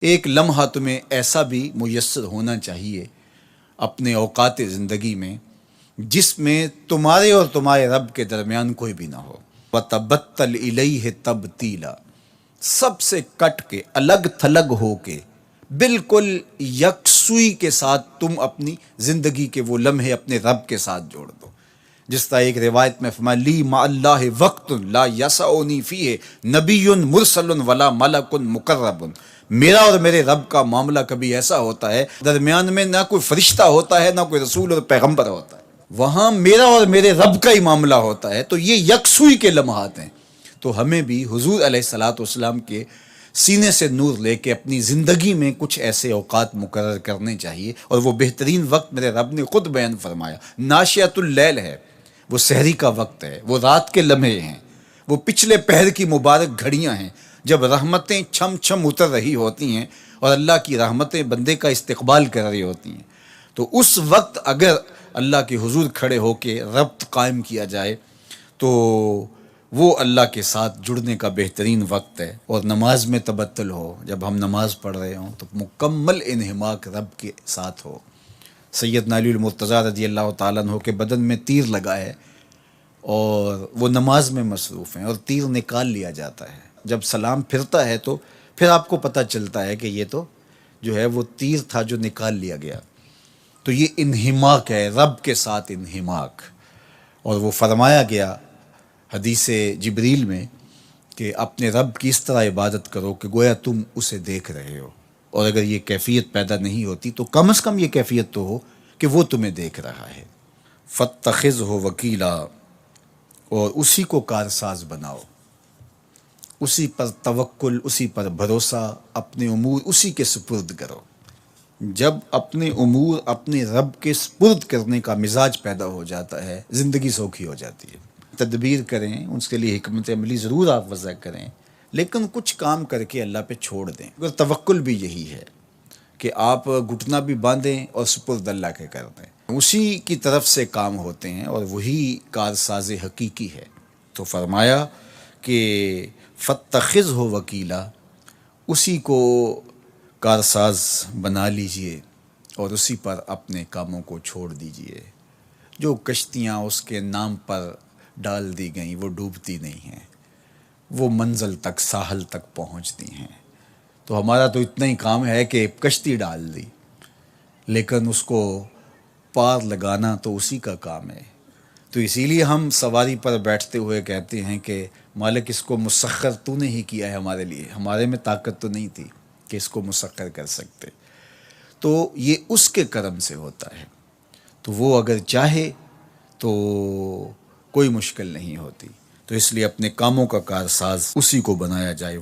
ایک لمحہ تمہیں ایسا بھی میسر ہونا چاہیے اپنے اوقات زندگی میں جس میں تمہارے اور تمہارے رب کے درمیان کوئی بھی نہ ہو. وَتَبَتَّلْ إِلَيْهِ تَبْتِيلًا، سب سے کٹ کے الگ تھلگ ہو کے بالکل یکسوئی کے ساتھ تم اپنی زندگی کے وہ لمحے اپنے رب کے ساتھ جوڑ دو. جس طرح ایک روایت میں فرمایا لی مع اللہ وقت لا یسعنی فیہ نبی مرسل ولا ملک مقرب، میرا اور میرے رب کا معاملہ کبھی ایسا ہوتا ہے درمیان میں نہ کوئی فرشتہ ہوتا ہے نہ کوئی رسول اور پیغمبر ہوتا ہے، وہاں میرا اور میرے رب کا ہی معاملہ ہوتا ہے. تو یہ یکسوئی کے لمحات ہیں. تو ہمیں بھی حضور علیہ الصلوۃ والسلام کے سینے سے نور لے کے اپنی زندگی میں کچھ ایسے اوقات مقرر کرنے چاہیے. اور وہ بہترین وقت میرے رب نے خود بیان فرمایا ناشئۃ اللیل ہے، وہ سحری کا وقت ہے، وہ رات کے لمحے ہیں، وہ پچھلے پہر کی مبارک گھڑیاں ہیں جب رحمتیں چھم چھم اتر رہی ہوتی ہیں اور اللہ کی رحمتیں بندے کا استقبال کر رہی ہوتی ہیں. تو اس وقت اگر اللہ کے حضور کھڑے ہو کے ربط قائم کیا جائے تو وہ اللہ کے ساتھ جڑنے کا بہترین وقت ہے. اور نماز میں تبتل ہو، جب ہم نماز پڑھ رہے ہوں تو مکمل انہماک رب کے ساتھ ہو. سیدنا علی المرتضیٰ رضی اللہ تعالیٰ عنہ کے بدن میں تیر لگا ہے اور وہ نماز میں مصروف ہیں اور تیر نکال لیا جاتا ہے. جب سلام پھرتا ہے تو پھر آپ کو پتہ چلتا ہے کہ یہ تو جو ہے وہ تیر تھا جو نکال لیا گیا. تو یہ انہماک ہے، رب کے ساتھ انہماک. اور وہ فرمایا گیا حدیث جبریل میں کہ اپنے رب کی اس طرح عبادت کرو کہ گویا تم اسے دیکھ رہے ہو. اور اگر یہ کیفیت پیدا نہیں ہوتی تو کم از کم یہ کیفیت تو ہو کہ وہ تمہیں دیکھ رہا ہے. فَاتَّخِذْهُ وَكِيلًا، اور اسی کو کارساز بناؤ، اسی پر توکل، اسی پر بھروسہ، اپنے امور اسی کے سپرد کرو. جب اپنے امور اپنے رب کے سپرد کرنے کا مزاج پیدا ہو جاتا ہے زندگی سوکھی ہو جاتی ہے. تدبیر کریں، اس کے لیے حکمت عملی ضرور آپ وضع کریں، لیکن کچھ کام کر کے اللہ پہ چھوڑ دیں. اگر توکل بھی یہی ہے کہ آپ گھٹنا بھی باندھیں اور سپرد اللہ کے کر دیں، اسی کی طرف سے کام ہوتے ہیں اور وہی کارساز حقیقی ہے. تو فرمایا کہ فَاتَّخِذْهُ وَكِيلًا، اسی کو کارساز بنا لیجئے اور اسی پر اپنے کاموں کو چھوڑ دیجئے. جو کشتیاں اس کے نام پر ڈال دی گئیں وہ ڈوبتی نہیں ہیں، وہ منزل تک ساحل تک پہنچتی ہیں. تو ہمارا تو اتنا ہی کام ہے کہ کشتی ڈال دی، لیکن اس کو پار لگانا تو اسی کا کام ہے. تو اسی لیے ہم سواری پر بیٹھتے ہوئے کہتے ہیں کہ مالک اس کو مسخر تو نے ہی کیا ہے ہمارے لیے، ہمارے میں طاقت تو نہیں تھی کہ اس کو مسخر کر سکتے. تو یہ اس کے کرم سے ہوتا ہے. تو وہ اگر چاہے تو کوئی مشکل نہیں ہوتی. تو اس لیے اپنے کاموں کا کارساز اسی کو بنایا جائے.